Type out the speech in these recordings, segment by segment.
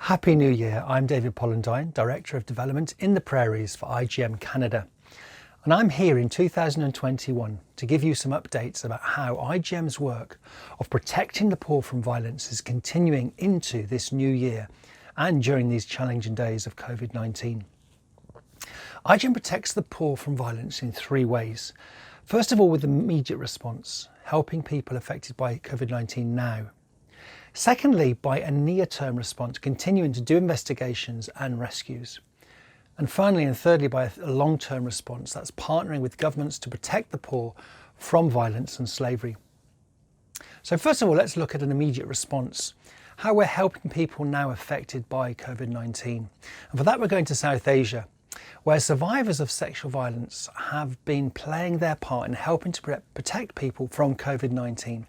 Happy New Year. I'm David Pollendine, Director of Development in the Prairies for IJM Canada. And I'm here in 2021 to give you some updates about how IJM's work of protecting the poor from violence is continuing into this new year and during these challenging days of COVID-19. IJM protects the poor from violence in three ways. First of all, with immediate response, helping people affected by COVID-19 now. Secondly, by a near-term response, continuing to do investigations and rescues. And finally and thirdly, by a long-term response, that's partnering with governments to protect the poor from violence and slavery. So first of all, let's look at an immediate response, how we're helping people now affected by COVID-19. And for that, we're going to South Asia, where survivors of sexual violence have been playing their part in helping to protect people from COVID-19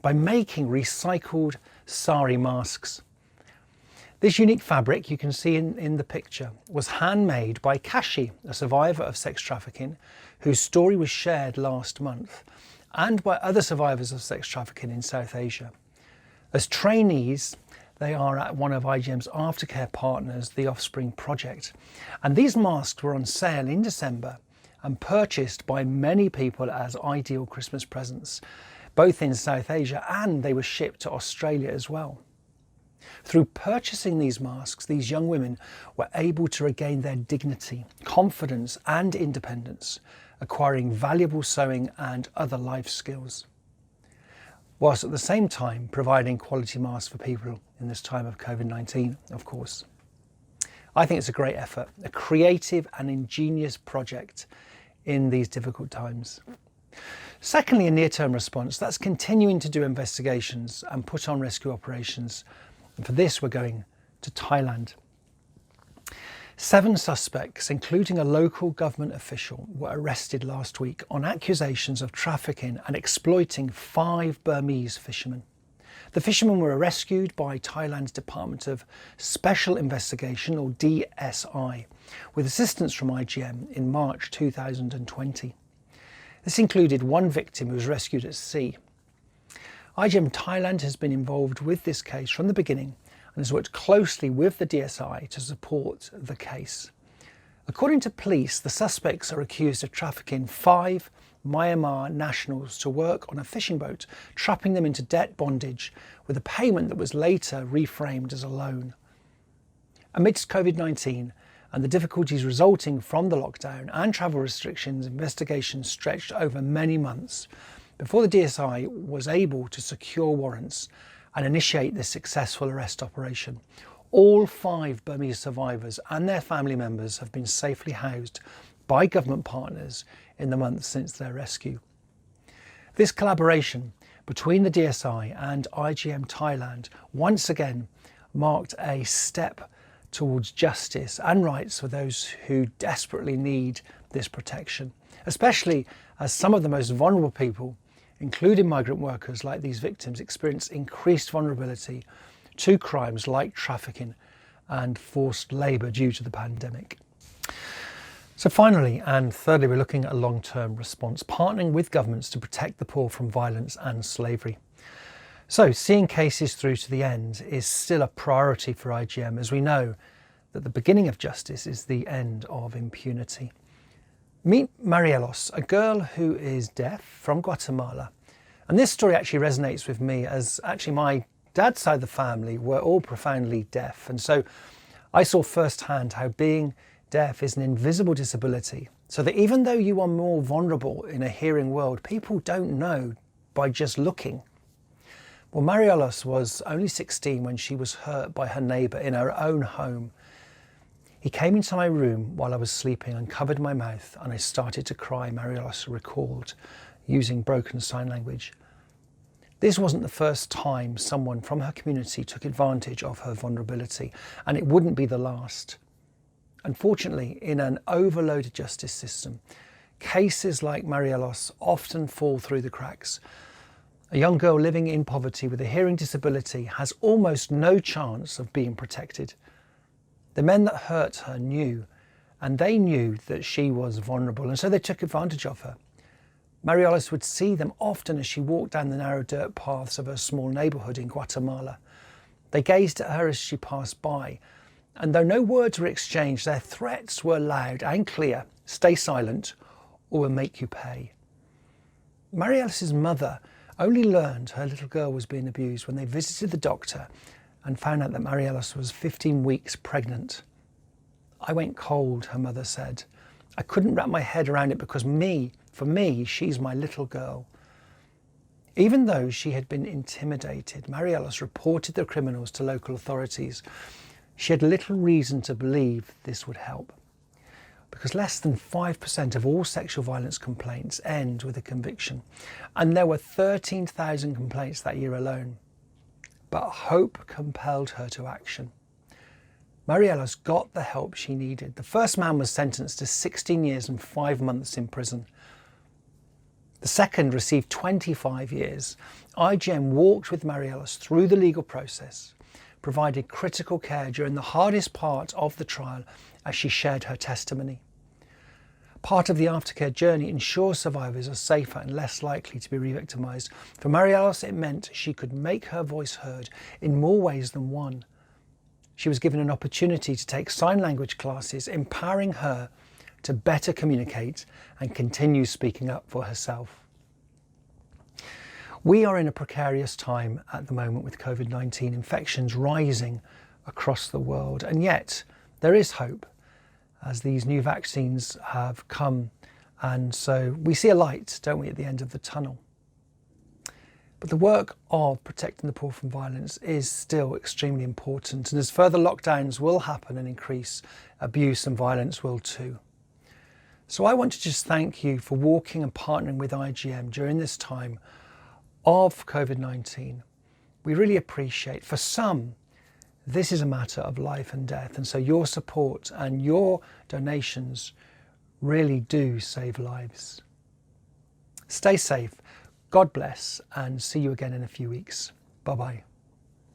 by making recycled sari masks. This unique fabric you can see in the picture was handmade by Kashi, a survivor of sex trafficking, whose story was shared last month, and by other survivors of sex trafficking in South Asia. As trainees, they are at one of IJM's aftercare partners, the Offspring Project. And these masks were on sale in December and purchased by many people as ideal Christmas presents, both in South Asia, and they were shipped to Australia as well. Through purchasing these masks, these young women were able to regain their dignity, confidence and independence, acquiring valuable sewing and other life skills, whilst at the same time providing quality masks for people in this time of COVID-19, of course. I think it's a great effort, a creative and ingenious project in these difficult times. Secondly, a near-term response, that's continuing to do investigations and put on rescue operations. And for this, we're going to Thailand. 7 suspects, including a local government official, were arrested last week on accusations of trafficking and exploiting 5 Burmese fishermen. The fishermen were rescued by Thailand's Department of Special Investigation, or DSI, with assistance from IJM in March 2020. This included one victim who was rescued at sea. IJM Thailand has been involved with this case from the beginning and has worked closely with the DSI to support the case. According to police, the suspects are accused of trafficking 5 Myanmar nationals to work on a fishing boat, trapping them into debt bondage with a payment that was later reframed as a loan. Amidst COVID-19 and the difficulties resulting from the lockdown and travel restrictions, investigations stretched over many months before the DSI was able to secure warrants and initiate this successful arrest operation. All 5 Burmese survivors and their family members have been safely housed by government partners in the months since their rescue. This collaboration between the DSI and IJM Thailand once again marked a step towards justice and rights for those who desperately need this protection, especially as some of the most vulnerable people, including migrant workers like these victims, experience increased vulnerability to crimes like trafficking and forced labour due to the pandemic. So finally and thirdly, we're looking at a long-term response, partnering with governments to protect the poor from violence and slavery. So seeing cases through to the end is still a priority for IJM, as we know that the beginning of justice is the end of impunity. Meet Marielos, a girl who is deaf from Guatemala. And this story actually resonates with me, as actually my dad's side of the family were all profoundly deaf. And so I saw firsthand how being deaf is an invisible disability, so that even though you are more vulnerable in a hearing world, people don't know by just looking. Well, Marielos was only 16 when she was hurt by her neighbour in her own home. He came into my room while I was sleeping and covered my mouth, and I started to cry, Marielos recalled, using broken sign language. This wasn't the first time someone from her community took advantage of her vulnerability, and it wouldn't be the last. Unfortunately, in an overloaded justice system, cases like Marielos often fall through the cracks. A young girl living in poverty with a hearing disability has almost no chance of being protected. The men that hurt her knew, and they knew that she was vulnerable, and so they took advantage of her. Marielos would see them often as she walked down the narrow dirt paths of her small neighbourhood in Guatemala. They gazed at her as she passed by, and though no words were exchanged, their threats were loud and clear: stay silent or we'll make you pay. Mary Alice's mother only learned her little girl was being abused when they visited the doctor and found out that Mary Alice was 15 weeks pregnant. I went cold, her mother said. I couldn't wrap my head around it because for me, she's my little girl. Even though she had been intimidated, Mary Alice reported the criminals to local authorities. She had little reason to believe this would help, because less than 5% of all sexual violence complaints end with a conviction, and there were 13,000 complaints that year alone. But hope compelled her to action. Mary Alice got the help she needed. The first man was sentenced to 16 years and 5 months in prison. The second received 25 years. IJM walked with Mary Alice through the legal process, provided critical care during the hardest part of the trial as she shared her testimony. Part of the aftercare journey ensures survivors are safer and less likely to be re-victimised. For Mary Alice, it meant she could make her voice heard in more ways than one. She was given an opportunity to take sign language classes, empowering her to better communicate and continue speaking up for herself. We are in a precarious time at the moment with COVID-19 infections rising across the world, and yet there is hope as these new vaccines have come, and so we see a light, don't we, at the end of the tunnel. But the work of protecting the poor from violence is still extremely important, and as further lockdowns will happen and increase, abuse and violence will too. So I want to just thank you for walking and partnering with IJM during this time of COVID-19. We really appreciate, for some, this is a matter of life and death, and so your support and your donations really do save lives. Stay safe, God bless, and see you again in a few weeks. Bye-bye.